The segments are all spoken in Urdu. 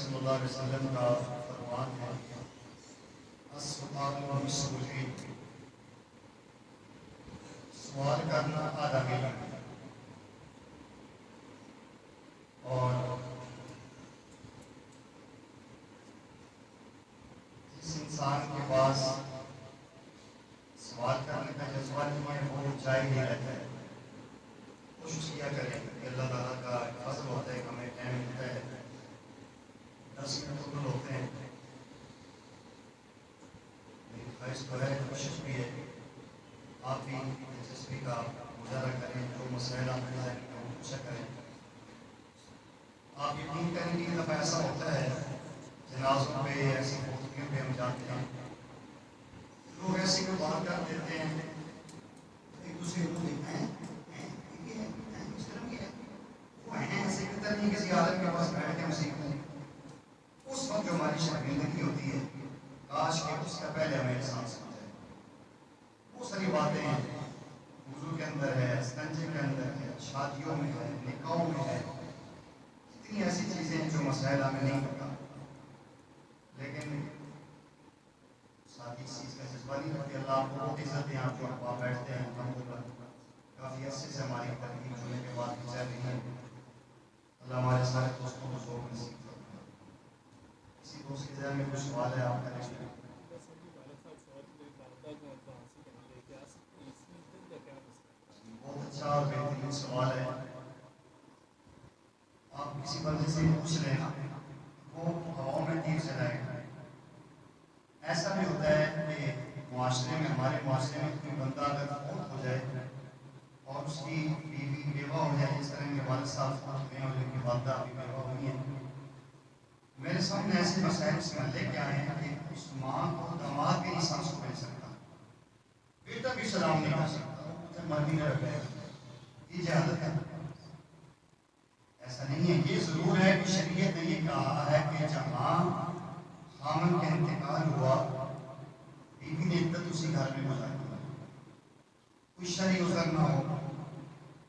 صلی اللہ علیہ وسلم کا فرمان ہے السؤال نصف العلم، سوال کرنا آدھا علم ہے۔ اور جس انسان کے پاس سوال کرنے کا جذبہ نہیں ہے وہ چاہیے نہیں رہتا ہے۔ کوشش کیا کریں کہ اللہ تعالیٰ کا فضل ہوتا ہے کہ ہمیں ٹائم ملتا ہے، 10 منٹ قبول ہوتے ہیں۔ میری خواہش تو ہے، کوشش بھی ہے آپ بھی دلچسپی کا مظاہرہ کریں، جو مسائل آپ کے ذہن میں پوچھا کریں۔ آپ یقین کریں کہ یہ دفعہ ایسا ہوتا ہے جنازوں پہ ایسی موقعوں پہ ہم جاتے ہیں، لوگ ایسی کوئی بات کر دیتے ہیں، ایک دوسرے کو دیکھتے ہیں اس طرح کی ہے وہ ہیں ایسے قدر نہیں کسی عالم کے پاس بیٹھ کے مصیبت، اس وقت جو ہماری شرمندگی ہوتی ہے کاش کہ اس کا پہلے ہمیں احساس ہو جائے۔ بہت ساری باتیں ہیں وضو کے اندر ہے، استنجے کے اندر ہے، شادیوں میں ہے، نکاحوں میں ہے، اتنی ایسی چیزیں ہیں جو مسائل ہمیں نہیں پتا، لیکن ساتھ اس چیز کا جذبہ نہیں رکھتے۔ اللہ آپ کو بہت عزت دیں، آپ جو وہاں بیٹھتے ہیں الحمدللہ، کافی عرصے سے ہماری ترغیب ہونے کے بعد بھی چل رہی ہے۔ اللہ ہمارے سارے دوستوں کو ذوق نصیب فرمائے۔ کسی دوست کے ذہن میں کوئی سوال ہے آپ کریں گے؟ بہت اچھا اور بہترین سوال ہے۔ آپ کسی بندے سے پوچھ لیں وہ ہواؤں میں تیر چلائے گا۔ ایسا بھی ہوتا ہے کہ معاشرے میں، ہمارے معاشرے میں کوئی بندہ اگر فوت ہو جائے اور اس کی بیوی بیوہ ہو جائے، جس طرح کے والد صاحب فوت ہوئے ہیں اور ان کی والدہ ابھی بیوہ ہوئی ہیں، میرے سامنے ایسے مسائل سے لے کے آئے ہیں کہ اس ماں کو داماد بھی نہیں سانس کو مل سکتا، بیٹا بھی سلام نہیں کر سکتا، وہ مرضی رہ گئے، یہ جہالت ہے۔ ایسا نہیں ہے، یہ ضرور ہے کہ شریعت نے یہ کہا ہے کہ جہاں خامن کا انتقال ہوا بیوی نے عدت اسی گھر میں گزاری، کوئی شرعی عذر نہ ہو،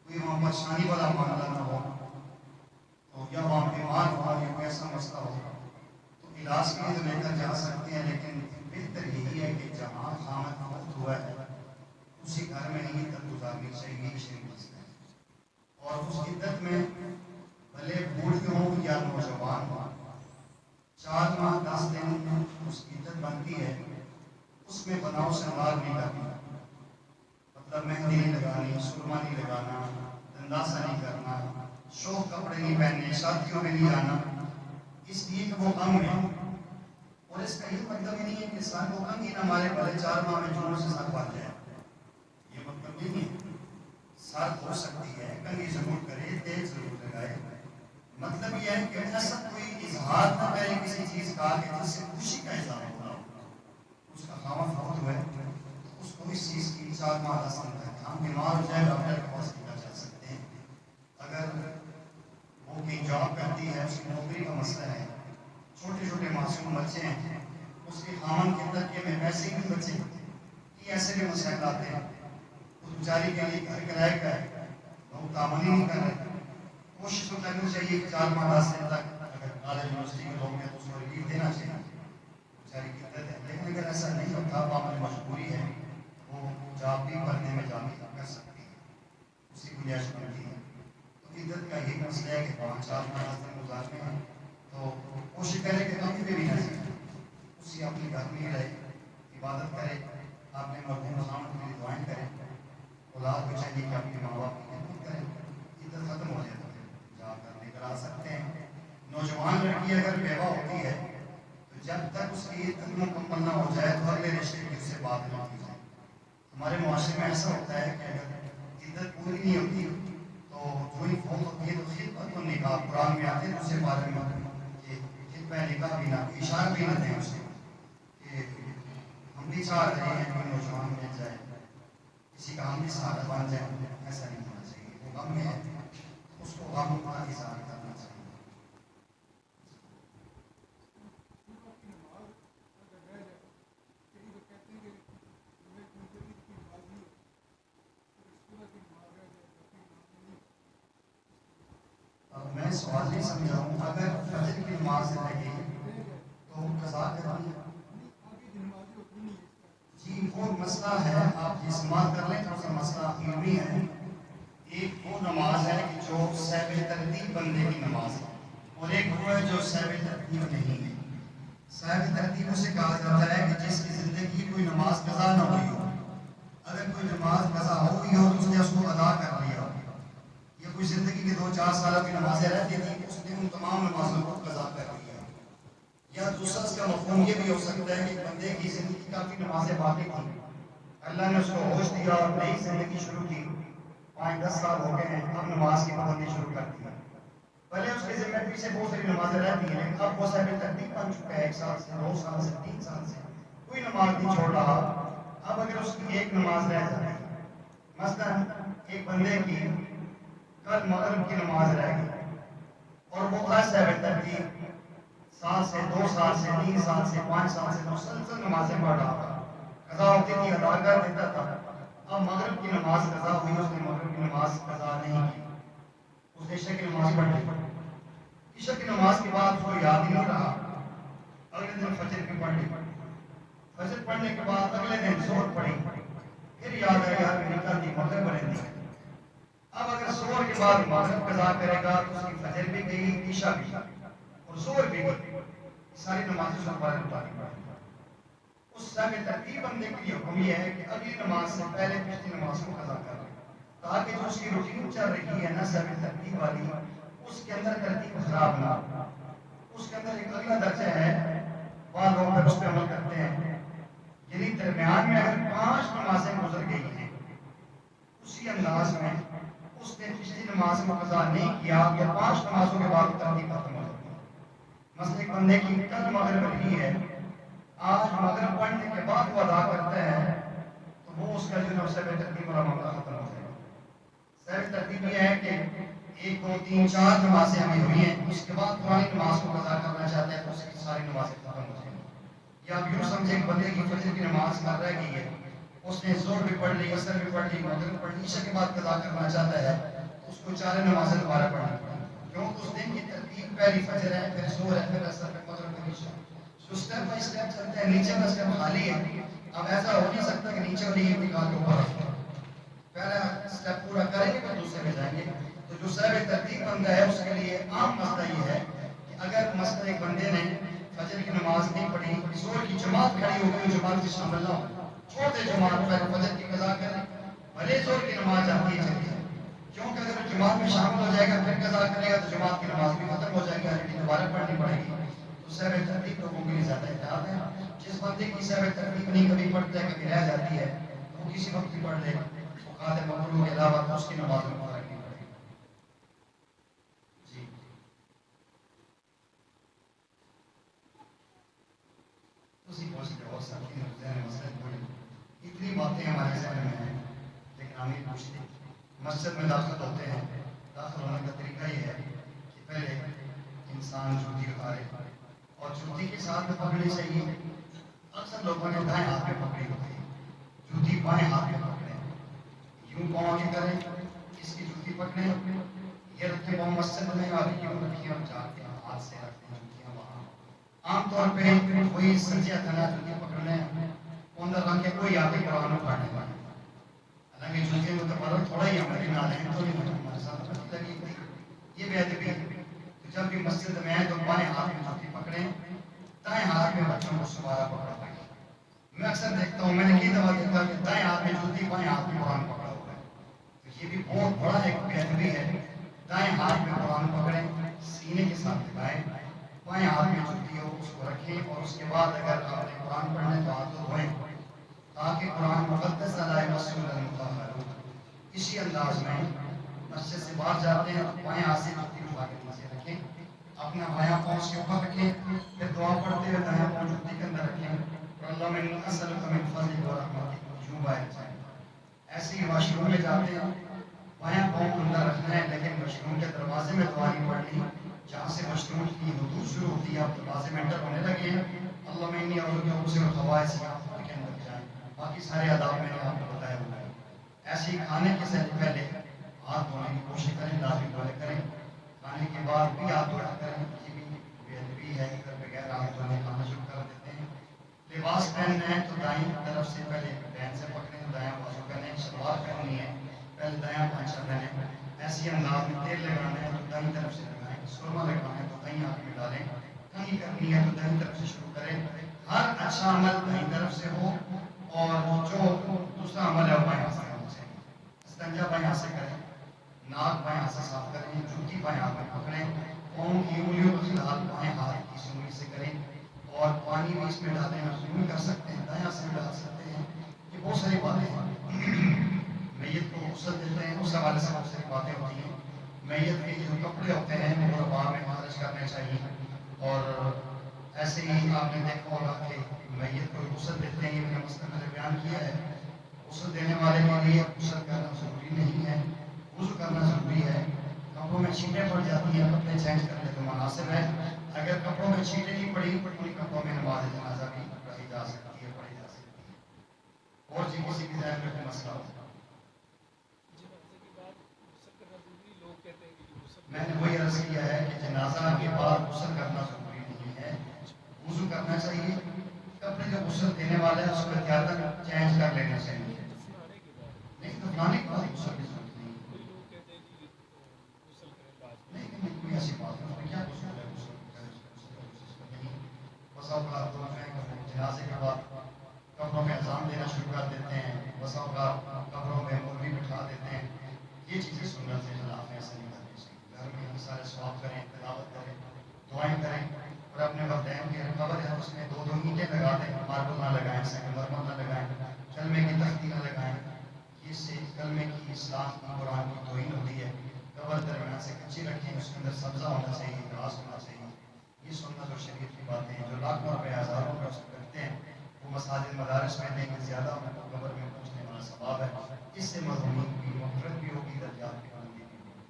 کوئی وہاں پریشانی والا معاملہ نہ ہو، تو یا وہاں بیمار ہوا یا کوئی ایسا مسئلہ ہو تو علاج کے لیے تو لے کر جا سکتے ہیں، لیکن بہتر یہی ہے کہ جہاں خامن فوت ہوا ہے اسی گھر میں ہی عدت گزارنی چاہیے، شریعت مسئلہ ہے۔ اور اس عدت میں بھلے بوڑھی ہوں یا نوجوان ہوں، 4 ماہ 10 دن اس کی عدت بنتی ہے، اس میں بناؤ سے مار نہیں کرنا، مطلب مہندی نہیں لگانی، سرما نہیں لگانا، اندازہ نہیں کرنا، شوق کپڑے نہیں پہننے، شادیوں میں نہیں جانا، اس لیے کہ وہ غم ہے۔ اور اس کا یہ مطلب نہیں ہے کہ سر کو کنگھی نہ مارے، بھلے 4 ماہ میں جوڑوں سے سر بن جائے، یہ مطلب نہیں ہے۔ سر ہو سکتی ہے، کنگھی ضرور کرے، تیل ضرور لگائے، مطلب یہ ہے کہ ایسا کوئی اظہار نہ کرے کسی چیز کا کہ جس سے خوشی کا اظہار ہوگا۔ اس کا خاوند فوت ہوا ہے، اس کو اس چیز کی 4 ماہ 10 دن تک ہم بیمار ہو جائے ڈاکٹر کے پاس لے کر جا سکتے ہیں۔ اگر وہ کہیں جاب کرتی ہے، اس کی نوکری کا مسئلہ ہے، چھوٹے چھوٹے معصوم بچے ہیں، اس کے خاوند کے ترکے میں ویسے ہی بچے، یہ ایسے بھی مسائل آتے ہیں، اس بیچاری کے لیے گھر کرائے کا ہے، وہ تعاون ہی نہیں کر رہے۔ کوشش تو کرنی چاہیے کہ 4 ماہ 10 دن تک اگر کالج یونیورسٹی کے لوگ ہیں تو اس کو ریلیف دینا چاہیے، بیچاری کی عدت ہے۔ لیکن اگر ایسا نہیں ہوتا، معاملہ مجبوری ہے، وہ جاب بھی پڑھنے میں جا بھی کر سکتی ہے، اسی گنجائش بنتی ہے۔ تو عدت کا یہی مسئلہ ہے کہ 4 ماہ 10 دن گزارنے ہیں، تو کوشش کرے کہ کبھی بھی نہ جائے، اسی اپنے گھر میں ہی رہے، عبادت کرے، اپنے مرحوم خاوند کے لیے دعائیں کرے، اولاد کو چاہیے کہ اپنے ماں باپ کی خدمت کرے، عدت ختم ہو جائے تو جا کر لے کر آ سکتے ہیں۔ نوجوان لڑکی اگر بیوہ ہوتی ہے تو جب تک اس کی عدت مکمل نہ ہو جائے تو اگلے رشتے کی اس سے بات نہ کی جائے۔ ہمارے معاشرے میں ایسا ہوتا ہے کہ اگر عدت پوری نہیں ہوتی تو جو ہی فوت ہوتی ہے تو خطبۃ النکاح قرآن میں آتے ہیں، اس سے بارے میں کہ خطبہ نکاح بھی نہ، اشارہ بھی نہ دیں اسے کہ ہم بھی چاہ رہے ہیں کہ نوجوان مل جائے، کسی کا ہم بھی ساتھ بن جائے، ایسا نہیں ہونا چاہیے۔ وہ غم میں ہے، اس کو غم کا اظہار کرنا چاہیے۔ اب میں سوال نہیں سمجھا ہوں، اگر فجر کی نماز رہ گئی قضا کرنی ہے؟ جی وہ مسئلہ ہے، آپ یہ سماعت کر لیں، تھوڑا سا مسئلہ علمی ہے۔ ایک وہ نماز ہے کہ جو سہو ترتیب بندے کی نماز ہے، اور ایک وہ ہے جو سہو ترتیب نہیں ہے۔ سہو ترتیب اسے کہا جاتا ہے کہ جس کی زندگی کی کوئی نماز قضا نہ ہوئی ہو، اگر کوئی نماز قضا ہوئی ہو تو اس نے اس کو ادا کر لیا ہو، یا کوئی زندگی کے 2-4 سالہ کی نمازیں رہتی تھیں، اس نے ان تمام نمازوں کو قضا کر لیا۔ یا دوسرا اس کا مفہوم یہ بھی ہو سکتا ہے کہ بندے کی زندگی کی کافی نمازیں باقی تھیں، اللہ نے اس کو ہوش دیا اور نئی زندگی شروع کی، 5-10 سال ہو گئے ہیں، اب نماز کی پابندی شروع کر دی ہے۔ پہلے اس کے ذمہ پیچھے بہت ساری نمازیں رہتی ہیں، لیکن اب وہ سہو ترتیب بن چکا ہے، 1 سال سے 2 سال سے 3 سال سے کوئی نماز نہیں چھوڑ رہا۔ اب اگر اس کی ایک نماز رہ جائے، مثلا ایک بندے کی کل مغرب کی نماز رہ گئی اور وہ سہو ترتیب 1 سے 2 سال سے 3 سال سے 5 سال سے مسلسل نمازیں پڑھ رہا تھا، قضا ہوتی تھی ادا کر دیتا تھا، اب مغرب کی نماز قضا ہوئی، اس نے مغرب کی نماز قضا نہیں کی، اس نے عشاء کی نماز پڑھ لی۔ عشاء کی نماز کے بعد اس کو یاد ہی نہیں رہا، اگلے دن فجر کی پڑھ لی، فجر پڑھنے کے بعد اگلے دن ظہر پڑھی، پھر یاد آیا یار میری کل دی مغرب پڑھی تھی۔ اب اگر ظہر کے بعد مغرب قضا کرے گا تو اس کی فجر بھی گئی، عشاء بھی اور ظہر بھی گئی، ساری نمازیں سن پر اتاری پڑھی۔ اس سہو ترتیب بندے کے لیے حکم یہ ہے کہ اگلی نماز سے پہلے پچھلی نماز کو قضا کر لے، تاکہ جو اس کی روٹین چل رہی ہے نا سہو ترتیب والی، اس کے اندر ترتیب خراب نہ ہو۔ اس کے اندر ایک اگلا درجہ ہے، بعض لوگ پھر اس پہ عمل کرتے ہیں، یعنی درمیان میں اگر 5 نمازیں گزر گئی ہیں اسی انداز میں اس نے پچھلی نماز کو قضا نہیں کیا تو 5 نمازوں کے بعد ترتیب ختم ہو جاتی ہے۔ مثلا ایک بندے کی کل مغرب رہی ہے، آج مغرب پڑھنے کے بعد وہ ادا کرتا ہے تو وہ اس کا جو ہے سہو ترتیب والا معاملہ ختم ہو جائے گا۔ سہو ترتیب یہ ہے کہ 1 2 3 4 نمازیں ہمیں ہوئی ہیں، اس کے بعد پرانی نماز کو قضا کرنا چاہتا ہے تو اس کی ساری نمازیں ختم ہو جائیں گی۔ یا آپ یوں سمجھیں کہ بندے کی فجر کی نماز کر رہ گئی ہے، اس نے ظہر بھی پڑھ لی، عصر بھی پڑھ لی، مغرب پڑھ لی، عشاء کے بعد قضا کرنا چاہتا ہے تو اس کو 4 نمازیں دوبارہ پڑھنی پڑیں گی، کیونکہ اس دن کی ترتیب پہلی فجر ہے، پھر ظہر ہے، پھر عصر، پھر مغرب، پھر عشاء، جو اسٹیپ بائی اسٹیپ چلتا ہے۔ نیچے کا اسٹیپ خالی ہے، اب ایسا ہو نہیں سکتا کہ نیچے والی انتقال کو اوپر رکھیں، پہلا اسٹیپ پورا کریں گے پھر دوسرے میں جائیں گے۔ تو جو سہو ترتیب بندہ ہے اس کے لیے عام مسئلہ یہ ہے کہ اگر مثلا ایک بندے نے فجر کی نماز نہیں پڑھی، ظہر کی جماعت کھڑی ہو گئی، جماعت سے شامل نہ ہو، چھوڑ دے جماعت، پہلے فجر کی قضا کریں، بھلے ظہر کی نماز جاتی ہے چلی جائے، کیونکہ اگر جماعت میں شامل ہو جائے گا پھر قضا کرے گا تو جماعت کی نماز بھی ختم ہو جائے گی، لیکن دوبارہ پڑھنی پڑے گی۔ تو سہو ترتیب لوگوں کے لیے زیادہ احتیاط ہے۔ جس بندے کی سہو ترتیب نہیں کبھی پڑھتا ہے کبھی رہ جاتی ہے، وہ کسی وقت بھی پڑھ لے، فقہائے مقبول کے علاوہ تو اس کی نماز میں فرق نہیں پڑے گا۔ جی اسی پوچھتے ہو سکتی ہیں مسئلہ بڑی اتنی باتیں ہمارے ذہن میں ہیں، لیکن ہم یہ پوچھتے مسجد میں داخل ہوتے ہیں، داخل ہونے کا طریقہ یہ ہے کہ پہلے انسان جوتی اتارے اور جوتی کے ساتھ میں پکڑنی چاہیے۔ اکثر لوگوں نے دائیں ہاتھ میں پکڑی ہوتی ہے، جوتی بائیں ہاتھ میں پکڑیں، یوں پاؤں آگے کریں، اس کی جوتی پکڑیں، یہ رکھیں پاؤں مسجد میں اور یوں رکھیں اور جا کے ہاتھ سے رکھیں جوتیاں وہاں۔ عام طور پہ کوئی سجیہ تھنا جوتی پکڑنے اندر رکھ کے کوئی آگے قرآن پڑھنے والا، حالانکہ جوتی میں تو تھوڑا ہی ہمارے نالین تو نہیں ہمارے ساتھ لگی ہوئی، یہ بے ادبی ہے۔ تو جب بھی مسجد میں آئے تو بائیں ہاتھ میں جوتی پکڑیں، دائیں ہاتھ میں بچوں کو سوارا پکڑا ہوا ہے۔ میں اکثر دیکھتا ہوں، میں نے کئی دفعہ دیکھا کہ دائیں ہاتھ میں جوتی بائیں ہاتھ میں قرآن پکڑا ہوا ہے، تو یہ بھی بہت بڑا ایک بے ادبی ہے۔ دائیں ہاتھ میں قرآن پکڑیں، سینے کے ساتھ لگائیں، بائیں ہاتھ میں جوتی ہو اس کو رکھیں، اور اس کے بعد اگر آپ نے قرآن پڑھنے تو ہاتھ دھوئیں تاکہ قرآن مقدس علیہ وسلم۔ اسی انداز میں مسجد سے باہر جاتے ہیں تو بائیں ہاتھ سے جوتی اٹھا کے نیچے رکھیں، اپنا بایاں پاؤں اس کے اوپر رکھیں، پھر دعا پڑھتے ہوئے دایاں پاؤں جوتی کے اندر رکھیں، اللہم انی اسألک من فضلک ورحمتک، یوں باہر جائیں۔ ایسے ہی واش روم میں جاتے ہیں، بایاں پاؤں اندر رکھنا ہے، لیکن واش روم کے دروازے میں دعا نہیں پڑھنی، جہاں سے واش روم کی حدود شروع ہوتی ہے آپ دروازے میں انٹر ہونے لگے ہیں، اللہم انی اعوذ بک من الخبث والخبائث کے اندر جائیں، باقی سارے آداب میں نے آپ کو بتایا ہوا ہے۔ ایسے ہی کھانے کے سے پہلے ہاتھ دھونے کی کوشش کریں، لازمی دھونے کریں، کھانے کے بعد بھی ہاتھ دھویا کریں، یہ بھی بے ادبی ہے کہ بغیر ہاتھ دھونے کھانا شروع کر دیں۔ ہیں تو دائیں طرف سے پہلے بہن سے پکڑیں، دایاں بازو پہنیں، شلوار پہننی ہے پہلے دایاں پانچہ پہنیں، ایسی انداز میں تیل لگانا ہے تو دائیں طرف سے لگائیں، سرما لگانا ہے تو دائیں آنکھ میں ڈالیں، کنگھی کرنی ہے تو دائیں طرف سے شروع کریں۔ ہر اچھا عمل دائیں طرف سے ہو اور جو دوسرا عمل ہے وہ بائیں ہاتھ سے ہونا چاہیے۔ استنجا بائیں ہاتھ سے کریں، ناک بائیں ہاتھ سے صاف کریں، جوتی بائیں ہاتھ میں پکڑیں، پاؤں کی انگلیوں کا خلال بائیں ہاتھ کی انگلی سے کریں اور پانی بھی اس میں ڈالیں، یوں کر سکتے ہیں، دائیں سے بھی ڈال سکتے ہیں۔ یہ بہت ساری باتیں ہیں، میت کو غسل دیتے ہیں اس حوالے سے بہت ساری باتیں ہوتی ہیں۔ میت کے جو کپڑے ہوتے ہیں وہ رباع میں خارج کرنے چاہیے، اور ایسے ہی آپ نے دیکھا ہوگا کہ میت کو غسل دیتے ہیں، یہ میں نے مستقل بیان کیا ہے۔ غسل دینے والے کے لیے غسل کرنا ضروری نہیں ہے، وضو کرنا ضروری ہے۔ کپڑوں میں چھینٹیں پڑ جاتی ہیں، کپڑے چینج کرنے تو مناسب ہے۔ اگر کپڑوں میں چھینٹیں نہیں پڑی ان کپڑوں میں نماز جنازہ بھی پڑھی جا سکتی ہے، پڑھی جا سکتی ہے۔ اور جی کسی کی ذہن میں کوئی مسئلہ ہو؟ میں نے وہی عرض کیا ہے کہ جنازہ کے بعد غسل کرنا ضروری نہیں ہے، وضو کرنا چاہیے۔ کپڑے جو غسل دینے والے ہیں اس کو احتیاطاً چینج کر لینا چاہیے، نہیں دفنانے کے بعد غسل کی ضرورت نہیں ہے۔ نہیں کوئی ایسی بات نہیں، کیا غسل ہے غسل نہیں، بس اوقات جنازے کے بعد قبروں میں اذان دینا شروع کر دیتے ہیں، بس اوقات قبروں میں مولوی بٹھا دیتے ہیں، یہ چیزیں سنت کے خلاف ہیں، ایسا نہیں کرنی چاہیے۔ گھر میں سارے ثواب کریں، تلاوت کریں، دعائیں کریں، اور اپنے والدین کی قبر ہے اس میں دو دو اینٹیں لگا دیں، ماربل نہ لگائیں، سنگمرمر نہ لگائیں، کلمے کی تختی نہ لگائیں، اس سے کلمے کی اسلام کی قرآن کی توہین ہوتی ہے۔ قبر درمیان سے کچی رکھیں، اس کے اندر سبزہ ہونا چاہیے، گھاس ہونا چاہیے، یہ سنت اور شریعت کی باتیں ہیں۔ جو لاکھوں روپے ہزاروں روپے اس کو کرتے ہیں وہ مساجد مدارس میں دیں گے، زیادہ ان کو قبر میں پہنچنے والا ثواب ہے، اس سے مظلومین کی مغفرت بھی ہوگی، درجات کی بلندی بھی ہوگی۔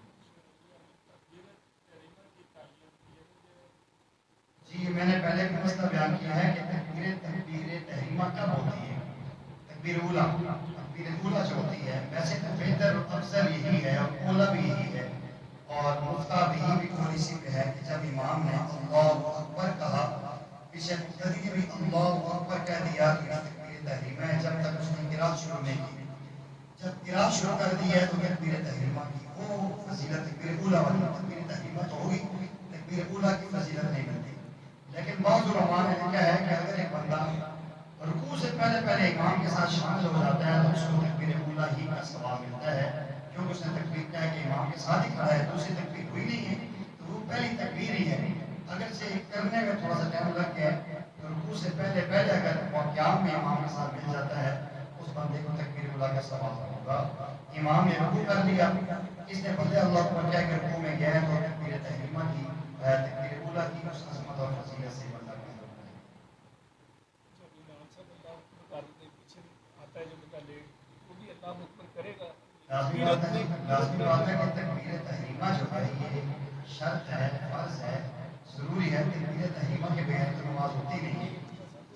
جی میں نے پہلے بھی مسئلہ بیان کیا ہے کہ تکبیر تحریمہ کب ہوتی ہے؟ تکبیر اولیٰ جو ہوتی ہے، ویسے تو بہتر افضل یہی ہے اور اولیٰ بھی یہی ہے، اور مفتہ بھی بھی پالیسی پہ ہے کہ جب امام نے اللہ اکبر کہا، پیچھے مقتدی نے بھی اللہ اکبر کہہ دیا تو یہ تکبیر تحریمہ ہے، جب تک اس نے قرات شروع نہیں کی۔ جب قرات شروع کر دی ہے تو تکبیر تحریمہ کی وہ فضیلت تکبیر اولیٰ والی، تکبیر تحریمہ تو ہوگی، تکبیر اولیٰ کی فضیلت نہیں ملتی۔ لیکن بعض علماء نے لکھا ہے کہ اگر ایک بندہ رکوع سے پہلے پہلے امام کے ساتھ شامل ہو جاتا ہے تو اس کو تکبیر اولیٰ ہی کا ثواب ملتا ہے، کیونکہ اس نے تکبیر کہا کہ امام کے ساتھ ہی کھڑا ہے، دوسری تکبیر ہوئی نہیں ہے تو وہ پہلی تکبیر ہی ہے۔ اگر سے کرنے میں تھوڑا سا ٹائم لگ گیا تو رکوع سے پہلے پہلے اگر وہ قیام میں امام کے ساتھ مل جاتا ہے اس بندے کو تکبیر اولیٰ کا ثواب ہوگا۔ امام نے رکوع کر لیا، اس نے پہلے اللہ اکبر کہہ کے رکوع میں گیا ہے تو تکبیر تحریمہ کی، تکبیر اولیٰ کی اس عظمت اور فضیلت سے بندہ محروم ہے۔ لازمی بات ہے کہ تکبیر تحریمہ جو ہے یہ شرط ہے، فرض ہے، ضروری ہے۔ تکبیر تحریمہ کے بغیر تو نماز ہوتی نہیں ہے۔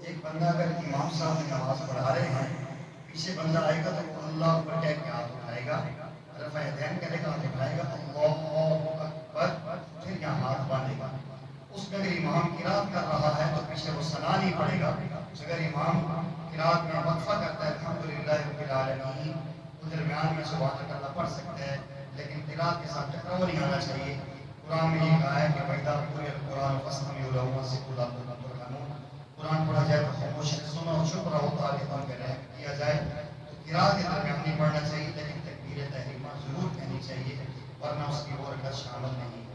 ایک بندہ اگر امام صاحب نے نماز پڑھا رہے ہیں، پیچھے بندہ آئے گا تو وہ اللہ اکبر کہہ کے ہاتھ اٹھائے گا، رفع یدین کرے گا، ہاتھ اٹھائے گا، اللہ اکبر، پھر یہاں ہاتھ باندھے گا۔ اس میں اگر امام قرات کر رہا ہے تو پیچھے وہ ثنا نہیں پڑے گا۔ اگر امام قرات میں وقفہ کرتا ہے الحمدللہ رب العالمین، تو درمیان میں سبحان اللہ پڑھ سکتا ہے، لیکن قرات کے ساتھ ٹکراؤ نہیں آنا چاہیے۔ قرآن میں یہ کہا ہے کہ وَإِذَا قُرِئَ الْقُرْآنُ فَاسْتَمِعُوا لَهُ وَأَنصِتُوا لَعَلَّكُمْ تُرْحَمُونَ۔ قرآن پڑھا جائے تو خاموش سنو اور چپ رہو تاکہ تم پہ رحم کیا جائے۔ تو قرات کے درمیان نہیں پڑھنا چاہیے، لیکن تکبیر تحریمہ ضرور کہنی چاہیے، ورنہ اس کی وہ رکعت شامل نہیں ہے۔